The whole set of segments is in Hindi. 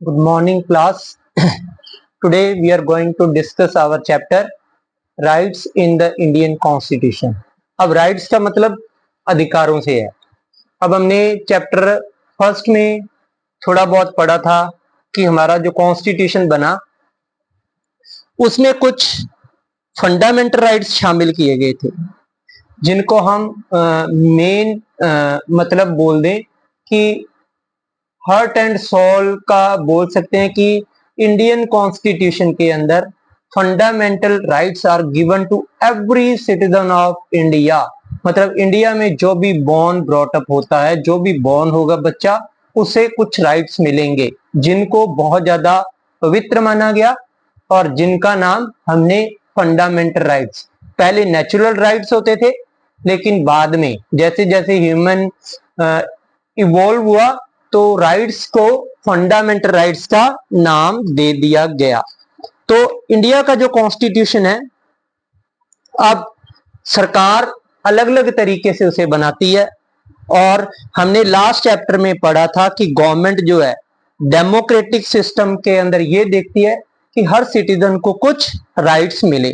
Good morning, class. Today we are going to discuss our chapter Rights in the Indian Constitution. अब राइट्स का मतलब अधिकारों से है। अब हमने चैप्टर फर्स्ट में थोड़ा बहुत पढ़ा था कि हमारा जो कॉन्स्टिट्यूशन बना उसमें कुछ फंडामेंटल राइट्स शामिल किए गए थे, जिनको हम मेन मतलब बोल दें कि हार्ट एंड सोल का बोल सकते हैं कि इंडियन कॉन्स्टिट्यूशन के अंदर fundamental rights are given to every citizen of India. मतलब इंडिया में जो भी बॉर्न ब्रॉट अप होता है, जो भी बॉर्न होगा बच्चा, उसे कुछ राइट्स मिलेंगे जिनको बहुत ज्यादा पवित्र माना गया और जिनका नाम हमने फंडामेंटल राइट्स, पहले नेचुरल राइट्स होते थे लेकिन बाद में जैसे जैसे ह्यूमन इवॉल्व हुआ तो राइट्स को फंडामेंटल राइट्स का नाम दे दिया गया। तो इंडिया का जो कॉन्स्टिट्यूशन है, अब सरकार अलग अलग तरीके से उसे बनाती है और हमने लास्ट चैप्टर में पढ़ा था कि गवर्नमेंट जो है डेमोक्रेटिक सिस्टम के अंदर ये देखती है कि हर सिटीजन को कुछ राइट्स मिले।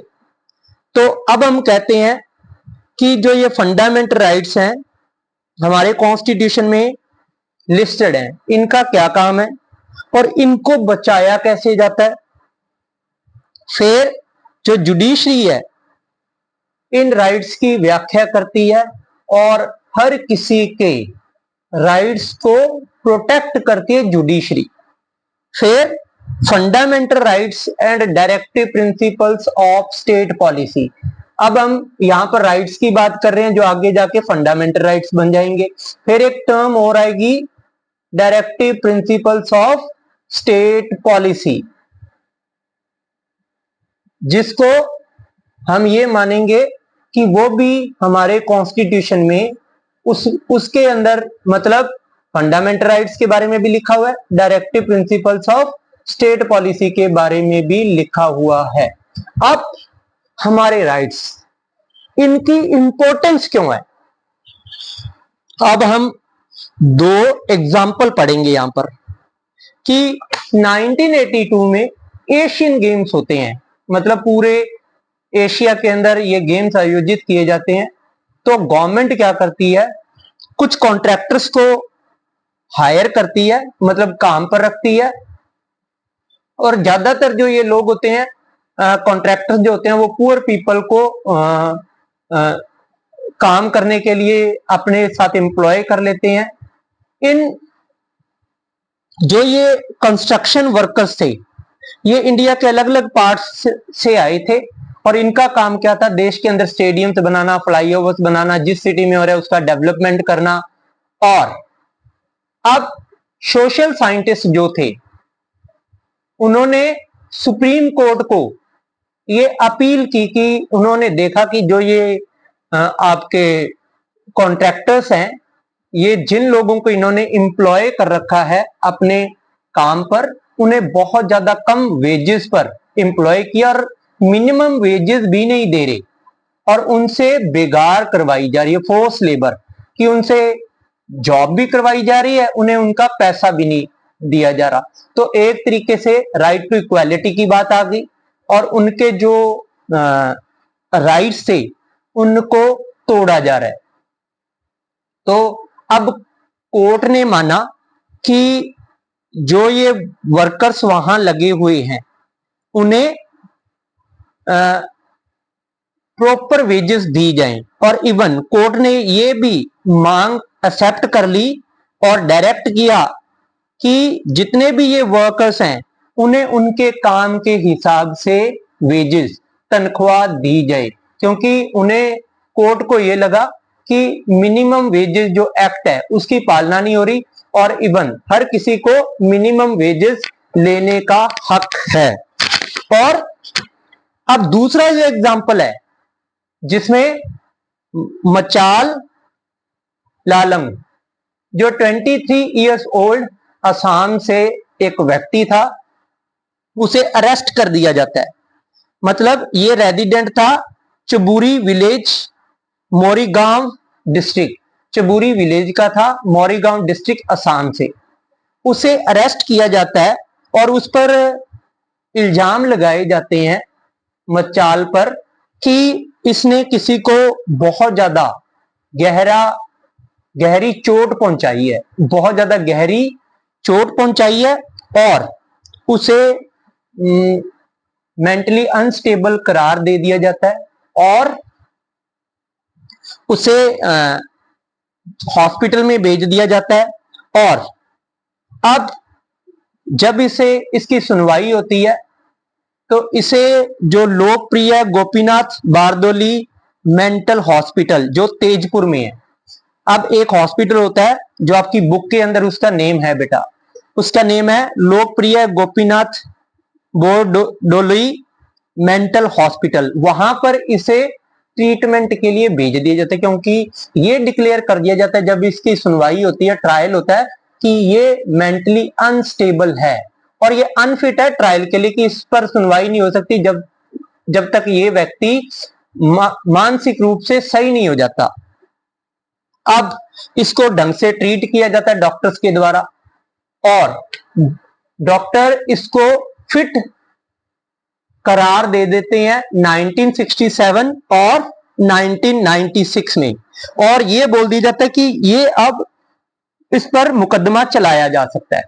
तो अब हम कहते हैं कि जो ये फंडामेंटल राइट्स हैं हमारे कॉन्स्टिट्यूशन में लिस्टेड है, इनका क्या काम है और इनको बचाया कैसे जाता है। फिर जो जुडिशरी है इन राइट्स की व्याख्या करती है और हर किसी के राइट्स को प्रोटेक्ट करती है जुडिशरी। फिर fundamental rights and directive principles of state policy. अब हम यहां पर राइट्स की बात कर रहे हैं जो आगे जाके फंडामेंटल राइट्स बन जाएंगे। फिर एक टर्म और आएगी directive principles of state policy, जिसको हम ये मानेंगे कि वो भी हमारे कॉन्स्टिट्यूशन में उसके अंदर मतलब फंडामेंटल राइट्स के बारे में भी लिखा हुआ है, directive principles of state policy के बारे में भी लिखा हुआ है। अब हमारे राइट्स, इनकी इंपॉर्टेंस क्यों है, अब हम दो एग्जाम्पल पढ़ेंगे यहां पर कि 1982 में एशियन गेम्स होते हैं, मतलब पूरे एशिया के अंदर ये गेम्स आयोजित किए जाते हैं। तो गवर्नमेंट क्या करती है, कुछ कॉन्ट्रैक्टर्स को हायर करती है, मतलब काम पर रखती है, और ज्यादातर जो ये लोग होते हैं कॉन्ट्रैक्टर्स जो होते हैं वो पुअर पीपल को काम करने के लिए अपने साथ एम्प्लॉय कर लेते हैं। इन जो ये कंस्ट्रक्शन वर्कर्स थे ये इंडिया के अलग अलग पार्ट्स से आए थे और इनका काम क्या था, देश के अंदर स्टेडियम्स बनाना, फ्लाईओवर्स बनाना, जिस सिटी में हो रहा है उसका डेवलपमेंट करना। और अब सोशल साइंटिस्ट जो थे उन्होंने सुप्रीम कोर्ट को ये अपील की कि उन्होंने देखा कि जो ये आपके कॉन्ट्रैक्टर्स हैं, ये जिन लोगों को इन्होंने एम्प्लॉय कर रखा है अपने काम पर, उन्हें बहुत ज्यादा कम वेजेस पर एम्प्लॉय किया और मिनिमम वेजेस भी नहीं दे रहे और उनसे बेगार करवाई जा रही है, फोर्स लेबर कि उनसे जॉब भी करवाई जा रही है, उन्हें उनका पैसा भी नहीं दिया जा रहा। तो एक तरीके से राइट टू इक्वालिटी की बात आ गई और उनके जो राइट्स थे उनको तोड़ा जा रहा है। तो अब कोर्ट ने माना कि जो ये वर्कर्स वहां लगे हुए हैं उन्हें प्रॉपर वेजेस दी जाएं, और इवन कोर्ट ने ये भी मांग एक्सेप्ट कर ली और डायरेक्ट किया कि जितने भी ये वर्कर्स हैं उन्हें उनके काम के हिसाब से वेजेस, तनख्वाह दी जाए, क्योंकि उन्हें कोर्ट को ये लगा कि मिनिमम वेजेस जो एक्ट है उसकी पालना नहीं हो रही और इवन हर किसी को मिनिमम वेजेस लेने का हक है। और अब दूसरा जो एग्जांपल है जिसमें मचाल लालम जो 23 इयर्स ओल्ड असम से एक व्यक्ति था, उसे अरेस्ट कर दिया जाता है। मतलब ये रेजिडेंट था चबूरी विलेज, मोरीगांव डिस्ट्रिक्ट, चबूरी विलेज का था, मोरीगांव डिस्ट्रिक्ट असम से। उसे अरेस्ट किया जाता है और उस पर इल्जाम लगाए जाते हैं मचाल पर कि इसने किसी को बहुत ज्यादा गहरी चोट पहुंचाई है, बहुत ज्यादा गहरी चोट पहुंचाई है और उसे मेंटली अनस्टेबल करार दे दिया जाता है और उसे हॉस्पिटल में भेज दिया जाता है। और अब जब इसकी सुनवाई होती है तो इसे जो लोकप्रिय गोपीनाथ बारदोली मेंटल हॉस्पिटल जो तेजपुर में है, अब एक हॉस्पिटल होता है जो आपकी बुक के अंदर उसका नेम है बेटा, उसका नेम है लोकप्रिय गोपीनाथ बोरडोली मेंटल हॉस्पिटल, वहां पर इसे ट्रीटमेंट के लिए भेज दिया जाता है क्योंकि ये डिक्लेयर कर दिया जाता है जब इसकी सुनवाई होती है, ट्रायल होता है कि ये मेंटली अनस्टेबल है और ये अनफिट है ट्रायल के लिए, कि इस पर सुनवाई नहीं हो सकती जब तक ये व्यक्ति मानसिक रूप से सही नहीं हो जाता। अब इसको ढंग से ट्रीट किया जाता है डॉक्टर्स के द्वारा और डॉक्टर इसको फिट करार दे देते हैं 1967 और 1996 में, और ये बोल दिया जाता है कि ये अब इस पर मुकदमा चलाया जा सकता है,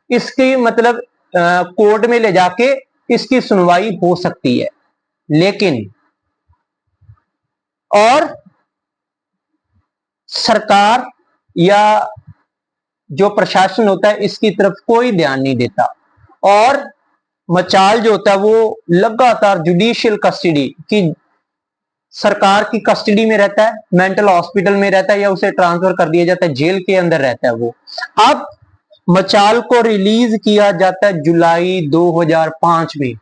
इसकी मतलब कोर्ट में ले जाके इसकी सुनवाई हो सकती है। लेकिन और सरकार या जो प्रशासन होता है इसकी तरफ कोई ध्यान नहीं देता और मचाल जो होता है वो लगातार जुडिशियल कस्टडी की सरकार की कस्टडी में रहता है, मेंटल हॉस्पिटल में रहता है या उसे ट्रांसफर कर दिया जाता है, जेल के अंदर रहता है वो। अब मचाल को रिलीज किया जाता है जुलाई 2005 में,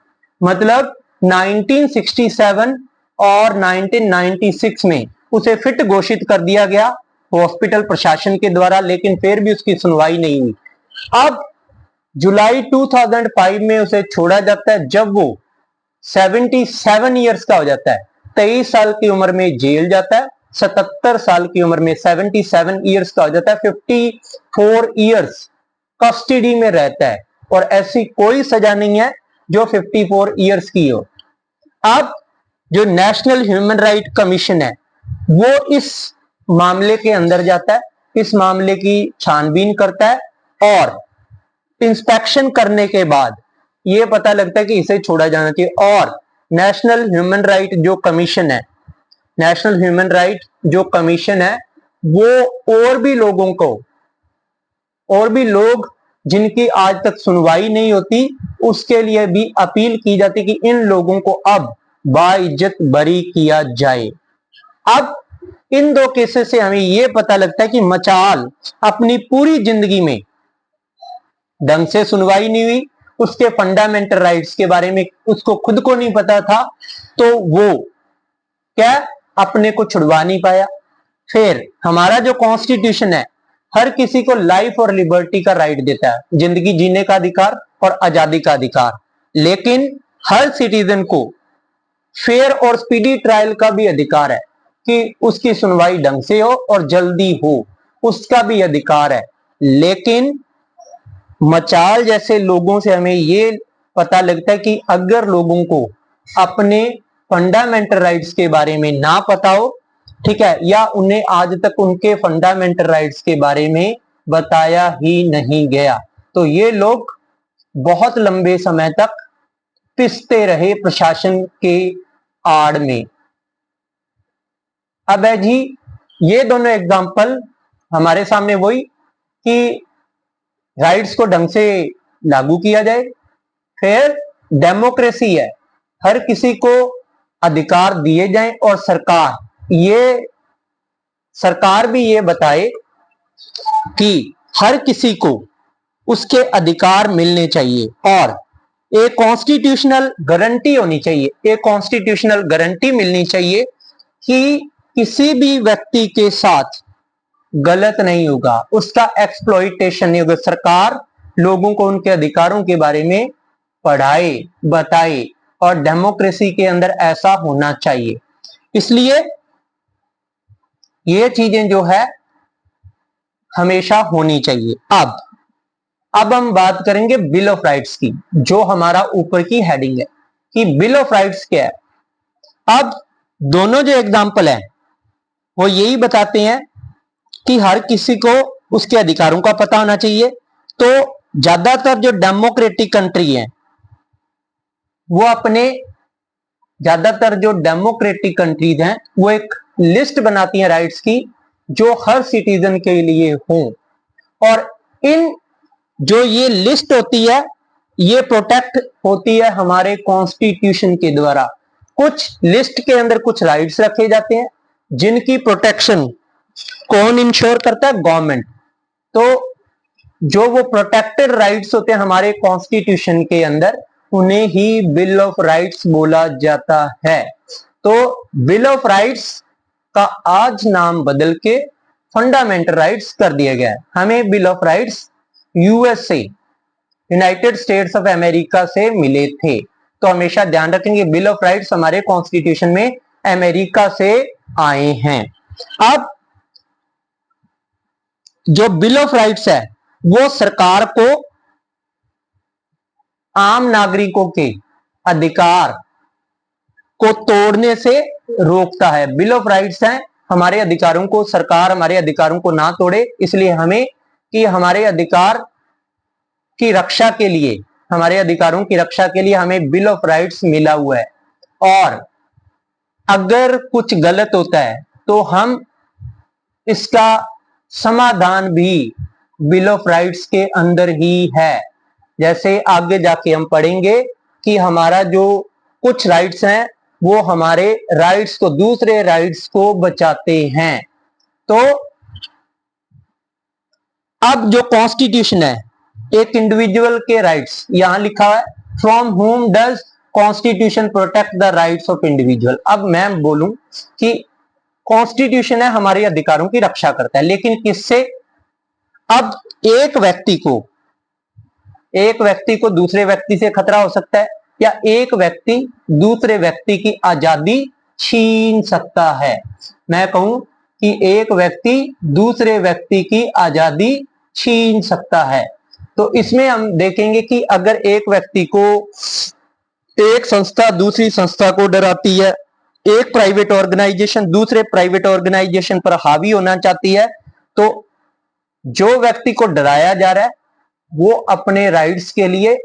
मतलब 1967 और 1996 में उसे फिट घोषित कर दिया गया हॉस्पिटल प्रशासन के द्वारा, लेकिन फिर भी उसकी सुनवाई नहीं हुई। अब जुलाई 2005 में उसे छोड़ा जाता है जब वो 77 ईयर्स का हो जाता है, 23 साल की उम्र में जेल जाता है, 77 साल की उम्र में 77 ईयर्स का हो जाता है, 54 ईयर्स कस्टडी में रहता है और ऐसी कोई सजा नहीं है जो 54 ईयर्स की हो। अब जो नेशनल ह्यूमन राइट कमीशन है वो इस मामले के अंदर जाता है, इस मामले की छानबीन करता है और इंस्पेक्शन करने के बाद ये पता लगता है कि इसे छोड़ा जाना चाहिए। और नेशनल ह्यूमन राइट जो कमीशन है, नेशनल ह्यूमन राइट जो कमीशन है वो और भी लोग जिनकी आज तक सुनवाई नहीं होती उसके लिए भी अपील की जाती कि इन लोगों को अब बाइज्जत बरी किया जाए। अब इन दो केसेस से हमें यह पता लगता है कि मचाल अपनी पूरी जिंदगी में ढंग से सुनवाई नहीं हुई, उसके फंडामेंटल राइट्स के बारे में उसको खुद को नहीं पता था, तो वो क्या अपने को छुड़वा नहीं पाया। फिर हमारा जो कॉन्स्टिट्यूशन है हर किसी को लाइफ और लिबर्टी का राइट देता है, जिंदगी जीने का अधिकार और आजादी का अधिकार, लेकिन हर सिटीजन को फेयर और स्पीडी ट्रायल का भी अधिकार है कि उसकी सुनवाई ढंग से हो और जल्दी हो, उसका भी अधिकार है। लेकिन मचाल जैसे लोगों से हमें ये पता लगता है कि अगर लोगों को अपने फंडामेंटल राइट्स के बारे में ना पता हो, ठीक है, या उन्हें आज तक उनके फंडामेंटल राइट्स के बारे में बताया ही नहीं गया, तो ये लोग बहुत लंबे समय तक पिसते रहे प्रशासन के आड़ में। अब है जी ये दोनों एग्जाम्पल हमारे सामने वही कि राइट्स को ढंग से लागू किया जाए, फिर डेमोक्रेसी है, हर किसी को अधिकार दिए जाएं और सरकार भी ये बताए कि हर किसी को उसके अधिकार मिलने चाहिए और एक कॉन्स्टिट्यूशनल गारंटी होनी चाहिए, एक कॉन्स्टिट्यूशनल गारंटी मिलनी चाहिए कि किसी भी व्यक्ति के साथ गलत नहीं होगा, उसका एक्सप्लॉइटेशन नहीं होगा। सरकार लोगों को उनके अधिकारों के बारे में पढ़ाए बताए और डेमोक्रेसी के अंदर ऐसा होना चाहिए। इसलिए ये चीजें जो है हमेशा होनी चाहिए। अब अब हम बात करेंगे बिल ऑफ राइट्स की, जो हमारा ऊपर की हेडिंग है कि बिल ऑफ राइट्स क्या है। अब दोनों जो एग्जाम्पल है वो यही बताते हैं कि हर किसी को उसके अधिकारों का पता होना चाहिए। तो ज्यादातर जो डेमोक्रेटिक कंट्री है वो ज्यादातर जो डेमोक्रेटिक कंट्रीज हैं वो एक लिस्ट बनाती हैं राइट्स की, जो हर सिटीजन के लिए हो। और इन जो ये लिस्ट होती है ये प्रोटेक्ट होती है हमारे कॉन्स्टिट्यूशन के द्वारा। कुछ लिस्ट के अंदर कुछ राइट्स रखे जाते हैं जिनकी प्रोटेक्शन कौन इंश्योर करता है? गवर्नमेंट। तो जो वो प्रोटेक्टेड राइट्स होते हैं हमारे कॉन्स्टिट्यूशन के अंदर, उन्हें ही बिल ऑफ राइट्स बोला जाता है। तो बिल ऑफ राइट्स का आज नाम बदल के फंडामेंटल राइट्स कर दिया गया है। हमें bill of rights USA, United states of America से मिले थे। तो हमेशा ध्यान रखेंगे बिल ऑफ राइट्स हमारे कॉन्स्टिट्यूशन में अमेरिका से आए हैं। अब जो बिल ऑफ राइट्स है वो सरकार को आम नागरिकों के अधिकार को तोड़ने से रोकता है। बिल ऑफ राइट्स है हमारे अधिकारों को, सरकार हमारे अधिकारों को ना तोड़े, इसलिए हमें कि हमारे अधिकार की रक्षा के लिए, हमारे अधिकारों की रक्षा के लिए हमें बिल ऑफ राइट्स मिला हुआ है। और अगर कुछ गलत होता है तो हम इसका समाधान भी बिल ऑफ राइट्स के अंदर ही है। जैसे आगे जाके हम पढ़ेंगे कि हमारा जो कुछ राइट्स हैं वो हमारे राइट्स को, दूसरे राइट्स को बचाते हैं। तो अब जो कॉन्स्टिट्यूशन है, एक इंडिविजुअल के राइट्स यहां लिखा है, from home does constitution protect the rights of individual. अब मैं बोलूं कि कॉन्स्टिट्यूशन है हमारे अधिकारों की रक्षा करता है, लेकिन किससे? अब एक व्यक्ति को दूसरे व्यक्ति से खतरा हो सकता है, या एक व्यक्ति दूसरे व्यक्ति की आजादी छीन सकता है। मैं कहूं कि एक व्यक्ति दूसरे व्यक्ति की आजादी छीन सकता है। तो इसमें हम देखेंगे कि अगर एक व्यक्ति को एक संस्था दूसरी संस्था को डराती है, एक प्राइवेट ऑर्गेनाइजेशन दूसरे प्राइवेट ऑर्गेनाइजेशन पर हावी होना चाहती है, तो जो व्यक्ति को डराया जा रहा है वो अपने राइट्स के लिए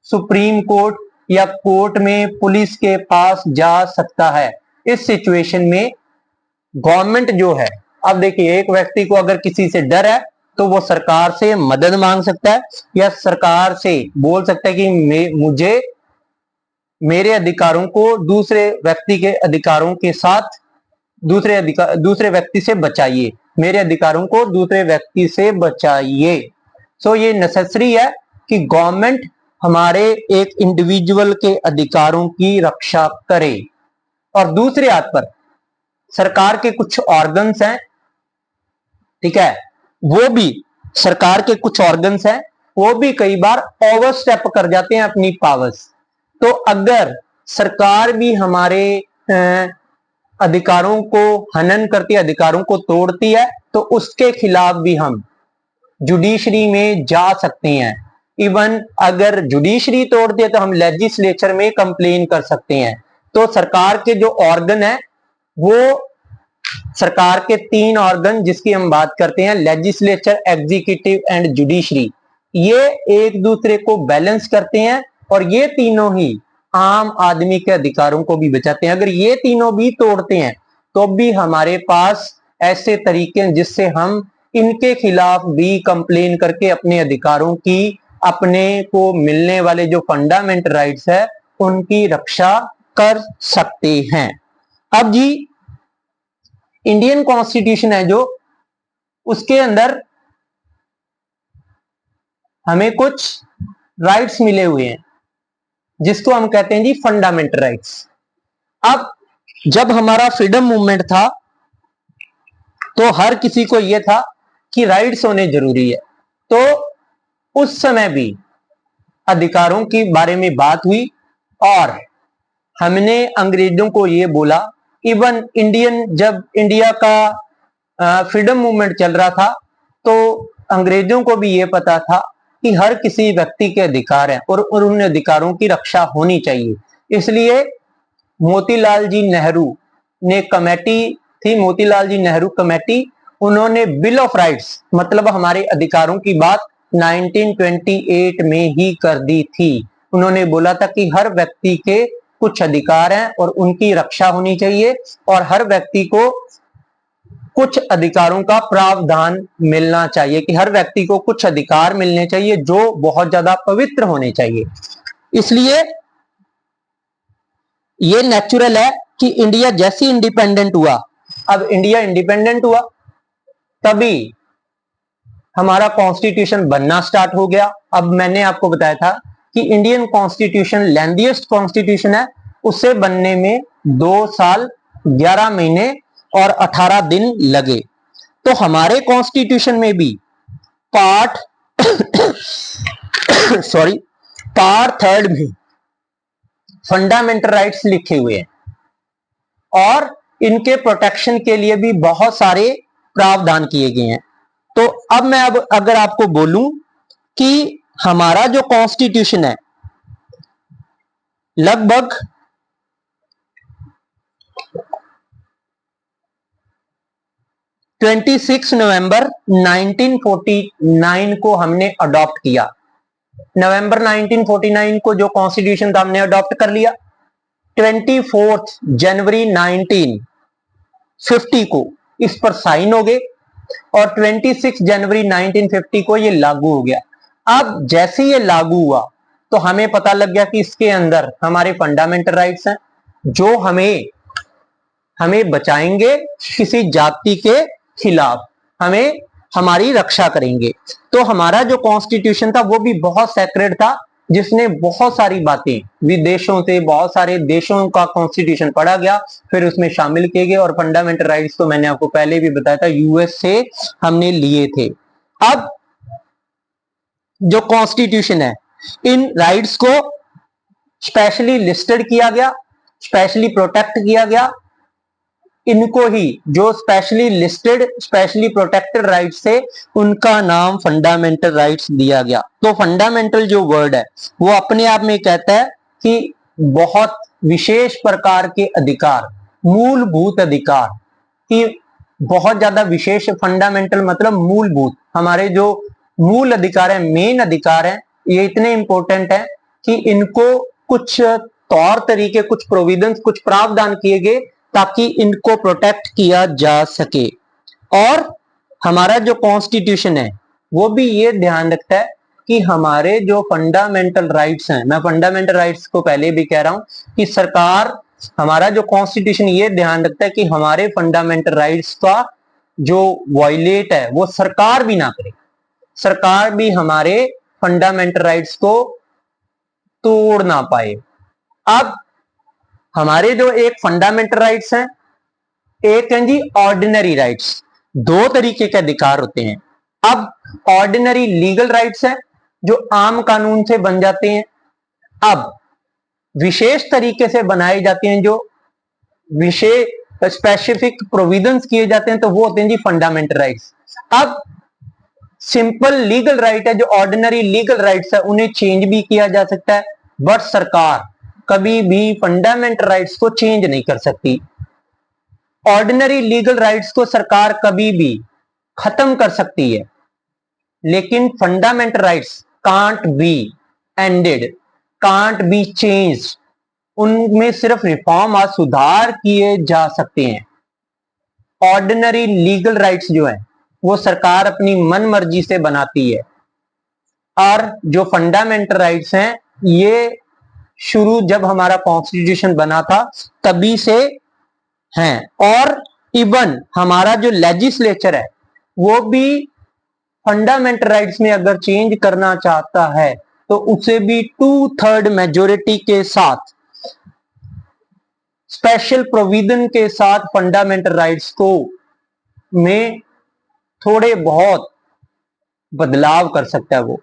सुप्रीम कोर्ट या कोर्ट में पुलिस के पास जा सकता है। इस सिचुएशन में गवर्नमेंट जो है, अब देखिए एक व्यक्ति को अगर किसी से डर है तो वो सरकार से मदद मांग सकता है, या सरकार से बोल सकता है कि मुझे मेरे अधिकारों को दूसरे व्यक्ति के अधिकारों के साथ दूसरे व्यक्ति से बचाइए, मेरे अधिकारों को दूसरे व्यक्ति से बचाइए। सो ये नेसेसरी है कि गवर्नमेंट हमारे एक इंडिविजुअल के अधिकारों की रक्षा करे। और दूसरे हाथ पर सरकार के कुछ ऑर्गन्स हैं, ठीक है, वो भी सरकार के कुछ ऑर्गन्स हैं वो भी कई बार ओवरस्टेप कर जाते हैं अपनी पावर्स। तो अगर सरकार भी हमारे अधिकारों को हनन करती है, अधिकारों को तोड़ती है, तो उसके खिलाफ भी हम जुडिशरी में जा सकते हैं। इवन अगर जुडिशरी तोड़ती है तो हम लेजिस्लेचर में कंप्लेन कर सकते हैं। तो सरकार के जो ऑर्गन है वो सरकार के 3 ऑर्गन जिसकी हम बात करते हैं, लेजिस्लेचर, एग्जीक्यूटिव एंड जुडिशरी, ये एक दूसरे को बैलेंस करते हैं और ये तीनों ही आम आदमी के अधिकारों को भी बचाते हैं। अगर ये तीनों भी तोड़ते हैं तो भी हमारे पास ऐसे तरीके हैं जिससे हम इनके खिलाफ भी कंप्लेन करके अपने अधिकारों की, अपने को मिलने वाले जो फंडामेंटल राइट्स है उनकी रक्षा कर सकते हैं। अब जी इंडियन कॉन्स्टिट्यूशन है जो, उसके अंदर हमें कुछ राइट्स मिले हुए हैं जिसको हम कहते हैं जी फंडामेंटल राइट्स। अब जब हमारा फ्रीडम मूवमेंट था तो हर किसी को यह था कि राइट्स होने जरूरी है, तो उस समय भी अधिकारों के बारे में बात हुई और हमने अंग्रेजों को यह बोला, इवन जब इंडिया का फ्रीडम मूवमेंट चल रहा था तो अंग्रेजों को भी यह पता था कि हर किसी व्यक्ति के अधिकार हैं और उन अधिकारों की रक्षा होनी चाहिए। इसलिए मोतीलाल जी नेहरू ने कमेटी थी, मोतीलाल जी नेहरू कमेटी, उन्होंने बिल ऑफ राइट्स मतलब हमारे अधिकारों की बात 1928 में ही कर दी थी। उन्होंने बोला था कि हर व्यक्ति के कुछ अधिकार हैं और उनकी रक्षा होनी चाहिए और हर व्यक्ति को कुछ अधिकारों का प्रावधान मिलना चाहिए, कि हर व्यक्ति को कुछ अधिकार मिलने चाहिए जो बहुत ज्यादा पवित्र होने चाहिए। इसलिए ये नेचुरल है कि इंडिया जैसी इंडिपेंडेंट हुआ, अब इंडिया इंडिपेंडेंट हुआ तभी हमारा कॉन्स्टिट्यूशन बनना स्टार्ट हो गया। अब मैंने आपको बताया था कि इंडियन कॉन्स्टिट्यूशन लेंथीएस्ट कॉन्स्टिट्यूशन है, उससे बनने में 2 साल 11 महीने और 18 दिन लगे। तो हमारे कॉन्स्टिट्यूशन में भी पार्ट पार्ट 3 में फंडामेंटल राइट्स लिखे हुए हैं और इनके प्रोटेक्शन के लिए भी बहुत सारे प्रावधान किए गए हैं। तो अब मैं अगर आपको बोलूं कि हमारा जो कॉन्स्टिट्यूशन है लगभग 26 नवंबर 1949 को हमने अडॉप्ट किया। नवंबर 1949 को जो कॉन्स्टिट्यूशन था हमने अडॉप्ट कर लिया। 24 जनवरी 1950 को इस पर साइन हो गए और 26 जनवरी 1950 को ये लागू हो गया। अब जैसे ये लागू हुआ तो हमें पता लग गया कि इसके अंदर हमारे फंडामेंटल राइट्स हैं जो हमें बचाएंगे किसी जाति के खिलाफ, हमें हमारी रक्षा करेंगे। तो हमारा जो कॉन्स्टिट्यूशन था वो भी बहुत सेक्रेड था, जिसने बहुत सारी बातें विदेशों से, बहुत सारे देशों का कॉन्स्टिट्यूशन पढ़ा गया, फिर उसमें शामिल किए गए और फंडामेंटल राइट्स तो मैंने आपको पहले भी बताया था यूएस से हमने लिए थे। अब जो कॉन्स्टिट्यूशन है इन राइट्स को स्पेशली लिस्टेड किया गया, स्पेशली प्रोटेक्ट किया गया। इनको ही जो specially listed, specially protected rights है उनका नाम फंडामेंटल राइट्स दिया गया। तो फंडामेंटल जो वर्ड है वो अपने आप में कहता है कि बहुत विशेष प्रकार के अधिकार, मूलभूत अधिकार की बहुत ज्यादा विशेष, फंडामेंटल मतलब मूलभूत, हमारे जो मूल अधिकार है, मेन अधिकार है, ये इतने इंपॉर्टेंट है कि इनको कुछ तौर तरीके, कुछ प्रोविजंस, कुछ प्रावधान किए गए ताकि इनको प्रोटेक्ट किया जा सके। और हमारा जो कॉन्स्टिट्यूशन है वो भी ये ध्यान रखता है कि हमारे जो फंडामेंटल राइट्स हैं, मैं फंडामेंटल राइट्स को पहले भी कह रहा हूं कि सरकार, हमारा जो कॉन्स्टिट्यूशन ये ध्यान रखता है कि हमारे फंडामेंटल राइट्स का जो वायलेट है वो सरकार भी ना करे, सरकार भी हमारे फंडामेंटल राइट्स को तोड़ ना पाए। अब हमारे जो एक फंडामेंटल राइट्स हैं, एक हैं जी ऑर्डिनरी राइट्स। 2 तरीके के अधिकार होते हैं। अब ऑर्डिनरी लीगल राइट्स हैं जो आम कानून से बन जाते हैं। अब विशेष तरीके से बनाए जाते हैं, जो विशेष स्पेसिफिक प्रोविजंस किए जाते हैं, तो वो होते हैं जी फंडामेंटल राइट्स। अब सिंपल लीगल राइट है, जो ऑर्डिनरी लीगल राइट्स है, उन्हें चेंज भी किया जा सकता है, बट सरकार कभी भी फंडामेंटल राइट्स को चेंज नहीं कर सकती। ऑर्डिनरी लीगल राइट्स को सरकार कभी भी खत्म कर सकती है, लेकिन fundamental rights can't be ended, can't be changed. उनमें सिर्फ रिफॉर्म और सुधार किए जा सकते हैं। ऑर्डिनरी लीगल राइट्स जो है वो सरकार अपनी मन मर्जी से बनाती है, और जो फंडामेंटल राइट्स हैं ये शुरू जब हमारा कॉन्स्टिट्यूशन बना था तभी से हैं। और इवन हमारा जो लेजिस्लेचर है वो भी फंडामेंटल राइट्स में अगर चेंज करना चाहता है तो उसे भी 2/3 मेजोरिटी के साथ, स्पेशल प्रोविजन के साथ फंडामेंटल राइट्स को में थोड़े बहुत बदलाव कर सकता है। वो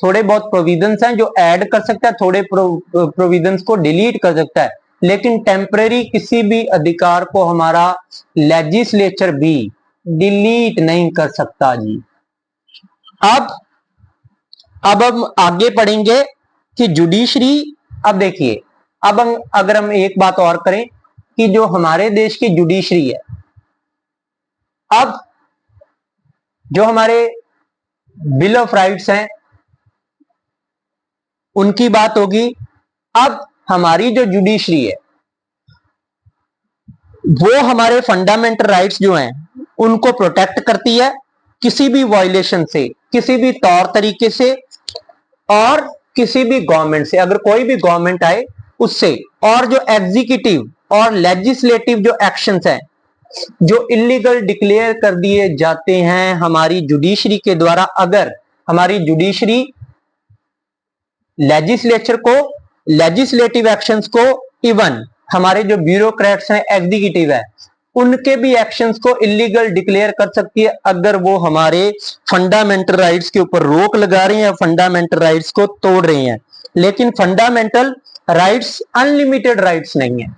थोड़े बहुत प्रोविजंस हैं जो ऐड कर सकता है, थोड़े प्रोविजंस को डिलीट कर सकता है, लेकिन टेम्परेरी किसी भी अधिकार को हमारा लेजिस्लेचर भी डिलीट नहीं कर सकता जी। अब अब हम आगे पढ़ेंगे कि जुडिशरी। अब देखिए, अब अगर हम एक बात और करें कि जो हमारे देश की जुडिशरी है, अब जो हमारे बिल ऑफ राइट्स हैं उनकी बात होगी। अब हमारी जो जुडिशरी है वो हमारे फंडामेंटल राइट्स जो हैं उनको प्रोटेक्ट करती है किसी भी वायलेशन से, किसी भी तौर तरीके से, और किसी भी गवर्नमेंट से, अगर कोई भी गवर्नमेंट आए उससे। और जो एग्जीक्यूटिव और लेजिस्लेटिव जो एक्शंस हैं जो इलीगल डिक्लेयर कर दिए जाते हैं हमारी जुडिशरी के द्वारा, अगर हमारी जुडिशरी लेजिस्लेचर को, लेजिस्लेटिव एक्शंस को, इवन हमारे जो ब्यूरोक्रेट्स हैं, एग्जीक्यूटिव है, उनके भी एक्शंस को इलीगल डिक्लेयर कर सकती है अगर वो हमारे फंडामेंटल राइट्स के ऊपर रोक लगा रहे हैं, फंडामेंटल राइट्स को तोड़ रहे हैं। लेकिन फंडामेंटल राइट्स अनलिमिटेड राइट्स नहीं है,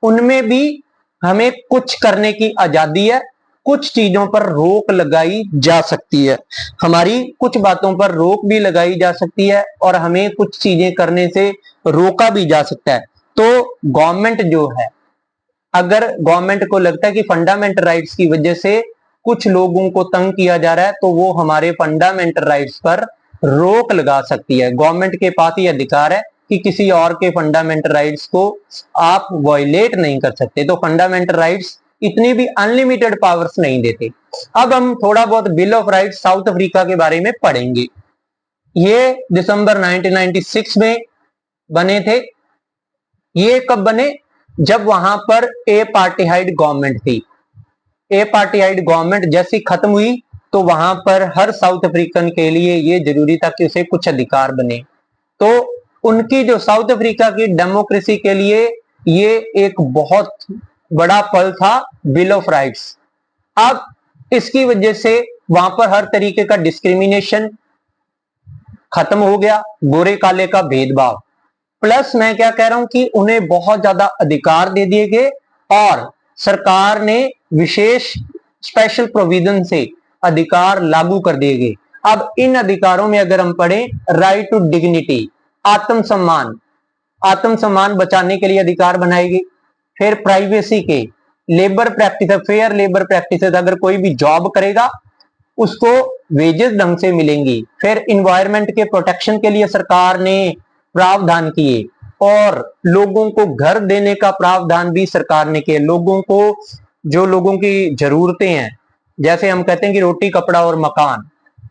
उनमें भी हमें कुछ करने की आजादी है, कुछ चीजों पर रोक लगाई जा सकती है, हमारी कुछ बातों पर रोक भी लगाई जा सकती है और हमें कुछ चीजें करने से रोका भी जा सकता है। तो गवर्नमेंट जो है, अगर गवर्नमेंट को लगता है कि फंडामेंटल राइट्स की वजह से कुछ लोगों को तंग किया जा रहा है, तो वो हमारे फंडामेंटल राइट्स पर रोक लगा सकती है। गवर्नमेंट के पास ये अधिकार है कि किसी और के फंडामेंटल राइट्स को आप वायलेट नहीं कर सकते। तो फंडामेंटल राइट्स इतनी भी अनलिमिटेड पावर्स नहीं देते। अब हम थोड़ा बहुत bill of rights south Africa के बारे में पढ़ेंगे। ये दिसंबर 1996 में बने थे। ये कब बने? जब वहां पर ए पार्टीहाइड गवर्नमेंट थी। ए पार्टीहाइड गवर्नमेंट जैसी खत्म हुई तो वहां पर हर साउथ अफ्रीकन के लिए ये जरूरी था कि उसे कुछ अधिकार बने। तो उनकी जो साउथ अफ्रीका की डेमोक्रेसी के लिए ये एक बहुत बड़ा पल था बिल ऑफ राइट्स। अब इसकी वजह से वहां पर हर तरीके का डिस्क्रिमिनेशन खत्म हो गया, गोरे काले का भेदभाव। प्लस मैं क्या कह रहा हूं कि उन्हें बहुत ज्यादा अधिकार दे दिए गए और सरकार ने विशेष स्पेशल प्रोविजन से अधिकार लागू कर दिए गए। अब इन अधिकारों में अगर हम पढ़ें, राइट टू डिग्निटी, आत्मसम्मान, आत्मसम्मान बचाने के लिए अधिकार बनाए गए। फिर प्राइवेसी के, labour practice, fair labour practices, अगर कोई भी जॉब करेगा उसको वेजेस ढंग से मिलेंगी। फिर इन्वायरमेंट के प्रोटेक्शन के लिए सरकार ने प्रावधान किए और लोगों को घर देने का प्रावधान भी सरकार ने किया। लोगों को, जो लोगों की जरूरतें हैं, जैसे हम कहते हैं कि रोटी कपड़ा और मकान,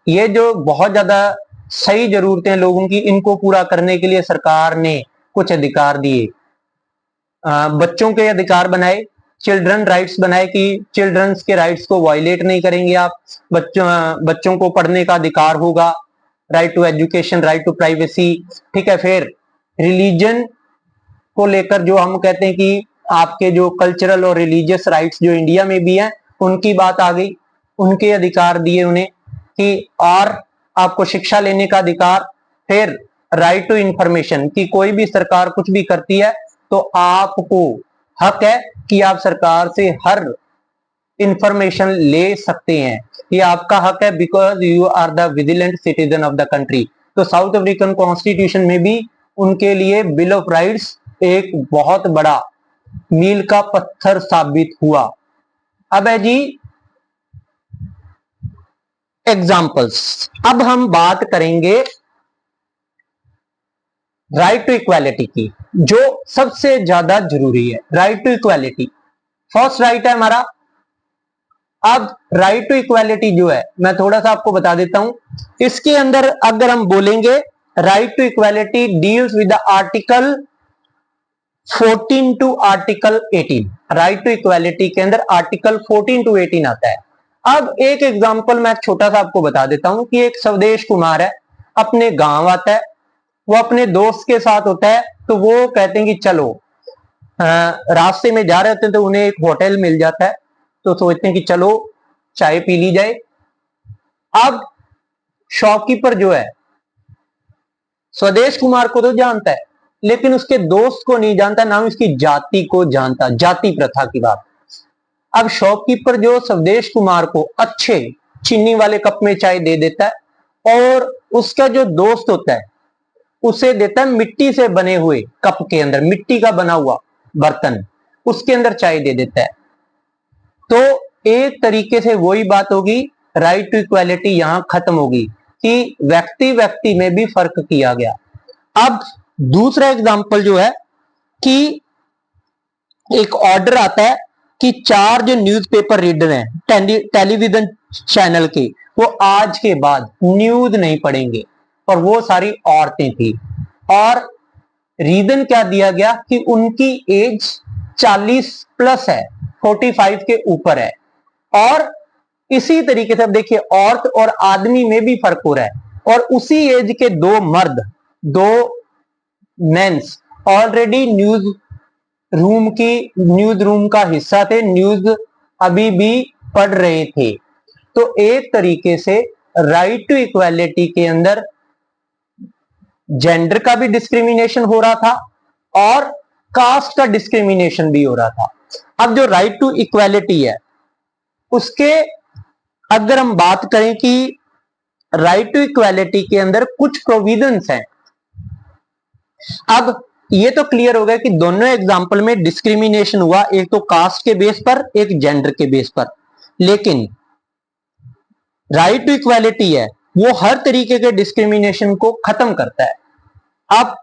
ये जो बहुत ज्यादा सही जरूरतें हैं लोगों की, इनको पूरा करने के लिए सरकार ने कुछ अधिकार दिए। बच्चों के अधिकार बनाए, चिल्ड्रन राइट्स बनाए कि चिल्ड्रंस के राइट्स को वायलेट नहीं करेंगे आप। बच्चों को पढ़ने का अधिकार होगा, right to education, right to privacy. ठीक है। फिर रिलीजन को लेकर जो हम कहते हैं कि आपके जो कल्चरल और रिलीजियस राइट्स जो इंडिया में भी हैं उनकी बात आ गई, उनके अधिकार दिए उन्हें कि, और आपको शिक्षा लेने का अधिकार। फिर राइट टू इंफॉर्मेशन कि कोई भी सरकार कुछ भी करती है तो आपको हक है कि आप सरकार से हर इंफॉर्मेशन ले सकते हैं, ये आपका हक है, because you are the vigilant citizen of the country. तो साउथ अफ्रीकन कॉन्स्टिट्यूशन में भी उनके लिए बिल ऑफ राइट्स एक बहुत बड़ा मील का पत्थर साबित हुआ। अब है जी एग्जाम्पल्स। अब हम बात करेंगे राइट टू इक्वालिटी की, जो सबसे ज्यादा जरूरी है। Right to equality first right है हमारा। अब राइट टू इक्वालिटी जो है, मैं थोड़ा सा आपको बता देता हूं। इसके अंदर अगर हम बोलेंगे, right to equality deals with the article 14 to article 18। Right to equality के अंदर आर्टिकल 14 टू 18 आता है। अब एक एग्जांपल मैं छोटा सा आपको बता देता हूं कि एक स्वदेश कुमार है, अपने गांव आता है, वो अपने दोस्त के साथ होता है, तो वो कहते हैं कि चलो, रास्ते में जा रहे होते हैं तो उन्हें एक होटल मिल जाता है, तो सोचते हैं कि चलो चाय पी ली जाए। अब शॉपकीपर जो है स्वदेश कुमार को तो जानता है लेकिन उसके दोस्त को नहीं जानता, ना उसकी जाति को जानता, जाति प्रथा की बात। अब शॉपकीपर जो स्वदेश कुमार को अच्छे चीनी वाले कप में चाय दे देता है और उसका जो दोस्त होता है उसे देता है मिट्टी से बने हुए कप के अंदर, मिट्टी का बना हुआ बर्तन, उसके अंदर चाय दे देता है। तो एक तरीके से वही बात होगी, राइट टू इक्वालिटी यहां खत्म होगी कि व्यक्ति व्यक्ति में भी फर्क किया गया। अब दूसरा एग्जांपल जो है कि एक ऑर्डर आता है कि 4 जो न्यूज़पेपर रीडर हैं टेलीविजन चैनल के, वो आज के बाद न्यूज नहीं पढ़ेंगे, और वो सारी औरतें थी। और रीजन क्या दिया गया कि उनकी एज 40 प्लस है, 45 के ऊपर है। और इसी तरीके से अब देखिए औरत और आदमी में भी फर्क हो रहा है, और उसी एज के 2 मर्द, 2 मेंस ऑलरेडी न्यूज रूम का हिस्सा थे, न्यूज अभी भी पढ़ रहे थे। तो एक तरीके से राइट टू इक्वालिटी के अंदर जेंडर का भी डिस्क्रिमिनेशन हो रहा था और कास्ट का डिस्क्रिमिनेशन भी हो रहा था। अब जो राइट टू इक्वालिटी है उसके अगर हम बात करें कि राइट टू इक्वालिटी के अंदर कुछ प्रोविजंस हैं। अब ये तो क्लियर हो गया कि दोनों एग्जाम्पल में डिस्क्रिमिनेशन हुआ, एक तो कास्ट के बेस पर, एक जेंडर के बेस पर। लेकिन राइट टू इक्वालिटी है वो हर तरीके के डिस्क्रिमिनेशन को खत्म करता है। अब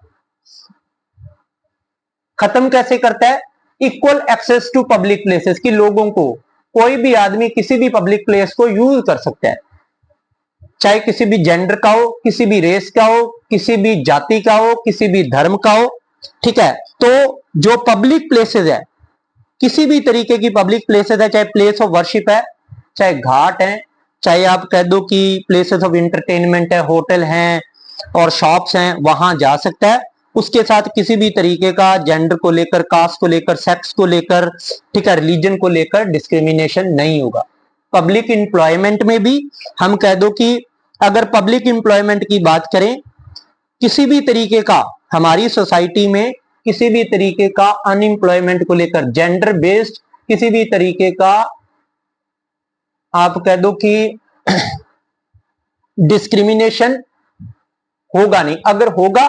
खत्म कैसे करता है? Equal access to public places, की लोगों को, कोई भी आदमी किसी भी पब्लिक प्लेस को यूज कर सकता है, चाहे किसी भी जेंडर का हो, किसी भी रेस का हो, किसी भी जाति का हो, किसी भी धर्म का हो। ठीक है, तो जो पब्लिक प्लेसेस है, किसी भी तरीके की पब्लिक प्लेसेस है, चाहे प्लेस ऑफ वर्शिप है, चाहे घाट है, चाहे आप कह दो कि प्लेसेस ऑफ एंटरटेनमेंट है, होटल हैं और शॉप्स हैं, वहां जा सकता है। उसके साथ किसी भी तरीके का जेंडर को लेकर, कास्ट को लेकर, सेक्स को लेकर, ठीक है, रिलीजन को लेकर डिस्क्रिमिनेशन नहीं होगा। पब्लिक एम्प्लॉयमेंट में भी हम कह दो कि अगर पब्लिक एम्प्लॉयमेंट की बात करें, किसी भी तरीके का हमारी सोसाइटी में किसी भी तरीके का अनएम्प्लॉयमेंट को लेकर जेंडर बेस्ड किसी भी तरीके का आप कह दो कि डिस्क्रिमिनेशन होगा नहीं, अगर होगा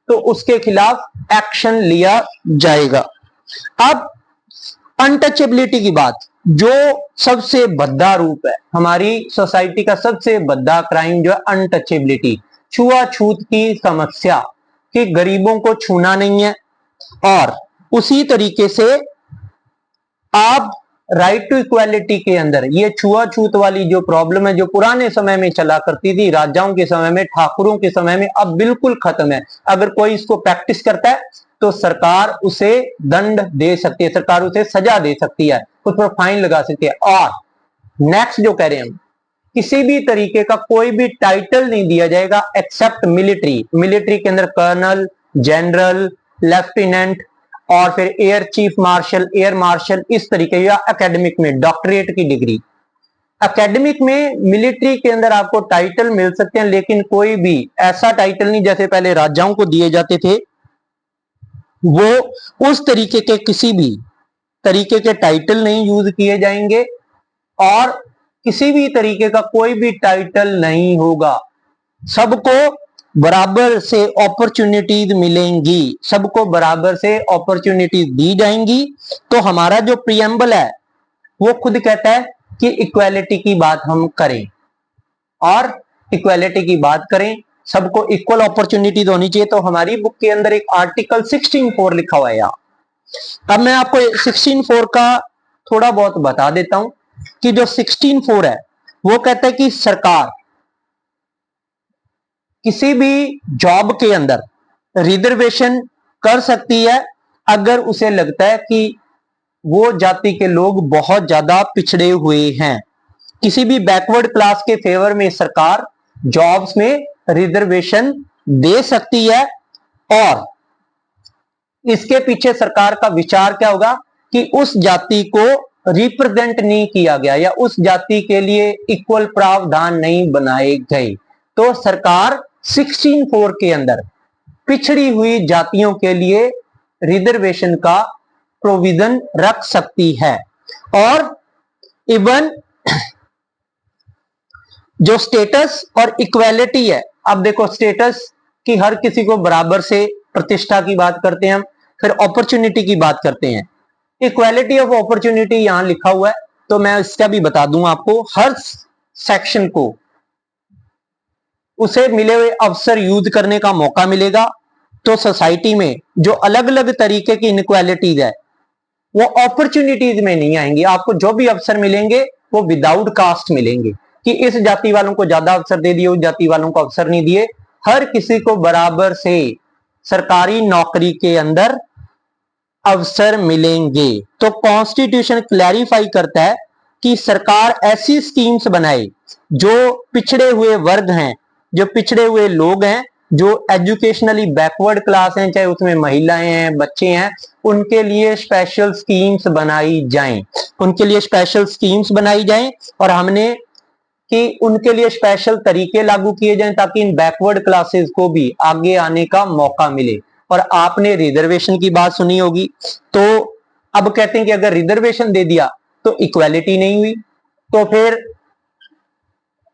तो उसके खिलाफ एक्शन लिया जाएगा। अब अनटचेबिलिटी की बात, जो सबसे भद्दा रूप है हमारी सोसाइटी का, सबसे भद्दा क्राइम जो है अनटचेबिलिटी, छुआछूत की समस्या, कि गरीबों को छूना नहीं है। और उसी तरीके से आप राइट टू इक्वालिटी के अंदर ये छुआछूत वाली जो प्रॉब्लम है, जो पुराने समय में चला करती थी, राजाओं के समय में, ठाकुरों के समय में, अब बिल्कुल खत्म है। अगर कोई इसको प्रैक्टिस करता है तो सरकार उसे दंड दे सकती है, सरकार उसे सजा दे सकती है, उस पर फाइन लगा सकती है। और नेक्स्ट जो कह रहे हैं हम, किसी भी तरीके का कोई भी टाइटल नहीं दिया जाएगा एक्सेप्ट मिलिट्री। मिलिट्री के अंदर कर्नल, जनरल, लेफ्टिनेंट और फिर air chief marshal, air marshal, इस तरीके, या एकेडमिक में डॉक्टरेट की डिग्री। एकेडमिक में मिलिट्री के अंदर आपको टाइटल मिल सकते हैं, लेकिन कोई भी ऐसा टाइटल नहीं जैसे पहले राजाओं को दिए जाते थे, वो उस तरीके के किसी भी तरीके के टाइटल नहीं यूज किए जाएंगे, और किसी भी तरीके का कोई भी टाइटल नहीं होगा। सबको बराबर से अपॉर्चुनिटीज मिलेंगी, सबको बराबर से अपॉर्चुनिटीज दी जाएंगी। तो हमारा जो प्रियम्बल है वो खुद कहता है कि इक्वालिटी की बात हम करें, और इक्वालिटी की बात करें, सबको इक्वल अपॉर्चुनिटीज होनी चाहिए। तो हमारी बुक के अंदर एक आर्टिकल 16(4) लिखा हुआ है यहाँ। अब मैं आपको 16(4) का थोड़ा बहुत बता देता हूं कि जो 16(4) है वो कहता है कि सरकार किसी भी जॉब के अंदर रिजर्वेशन कर सकती है अगर उसे लगता है कि वो जाति के लोग बहुत ज्यादा पिछड़े हुए हैं। किसी भी बैकवर्ड क्लास के फेवर में सरकार जॉब्स में रिजर्वेशन दे सकती है, और इसके पीछे सरकार का विचार क्या होगा कि उस जाति को रिप्रेजेंट नहीं किया गया, या उस जाति के लिए इक्वल प्रावधान नहीं बनाए गए। तो सरकार 16(4) के अंदर पिछड़ी हुई जातियों के लिए रिजर्वेशन का प्रोविजन रख सकती है। और इवन जो स्टेटस और इक्वालिटी है, अब देखो स्टेटस की हर किसी को बराबर से प्रतिष्ठा की बात करते हैं हम, फिर अपॉर्चुनिटी की बात करते हैं। इक्वालिटी ऑफ अपॉर्चुनिटी यहां लिखा हुआ है, तो मैं इसका भी बता दूं आपको। हर सेक्शन को उसे मिले हुए अवसर यूज करने का मौका मिलेगा। तो सोसाइटी में जो अलग अलग तरीके की इनक्वालिटीज है वो अपॉर्चुनिटीज में नहीं आएंगी। आपको जो भी अवसर मिलेंगे वो विदाउट कास्ट मिलेंगे, कि इस जाति वालों को ज्यादा अवसर दे दिए, उस जाति वालों को अवसर नहीं दिए। हर किसी को बराबर से सरकारी नौकरी के अंदर अवसर मिलेंगे। तो कॉन्स्टिट्यूशन क्लैरिफाई करता है कि सरकार ऐसी स्कीम्स बनाए जो पिछड़े हुए वर्ग हैं, जो पिछड़े हुए लोग हैं, जो एजुकेशनली बैकवर्ड क्लास हैं, चाहे उसमें महिलाएं हैं, बच्चे हैं, उनके लिए स्पेशल स्कीम्स बनाई जाएं, उनके लिए स्पेशल स्कीम्स बनाई जाएं। और हमने कि उनके लिए स्पेशल तरीके लागू किए जाएं ताकि इन बैकवर्ड क्लासेस को भी आगे आने का मौका मिले। और आपने रिजर्वेशन की बात सुनी होगी, तो अब कहते हैं कि अगर रिजर्वेशन दे दिया तो इक्वालिटी नहीं हुई। तो फिर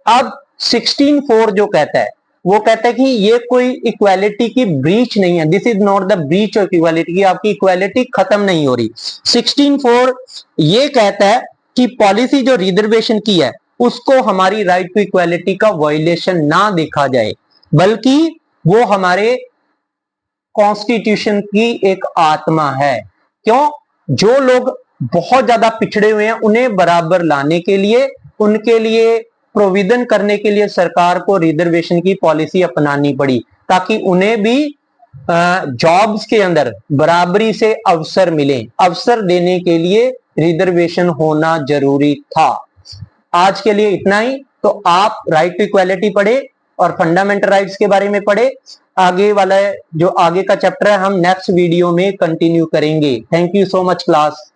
अब 16(4) जो कहता है वो कहता है कि ये कोई इक्वालिटी की ब्रीच नहीं है, this is not the breach of equality, की आपकी इक्वालिटी खत्म नहीं हो रही। 16(4) ये कहता है कि पॉलिसी जो रिजर्वेशन की है उसको हमारी राइट टू इक्वालिटी का वायलेशन ना देखा जाए, बल्कि वो हमारे कॉन्स्टिट्यूशन की एक आत्मा है। क्यों? जो लोग बहुत ज्यादा पिछड़े हुए हैं उन्हें बराबर लाने के लिए, उनके लिए प्रोविजन करने के लिए सरकार को रिजर्वेशन की पॉलिसी अपनानी पड़ी, ताकि उन्हें भी जॉब्स के अंदर बराबरी से अवसर मिले। अवसर देने के लिए रिजर्वेशन होना जरूरी था। आज के लिए इतना ही। तो आप राइट टू इक्वालिटी पढ़े और फंडामेंटल राइट्स के बारे में पढ़े। आगे वाला जो आगे का चैप्टर है हम नेक्स्ट वीडियो में कंटिन्यू करेंगे। Thank you so much class.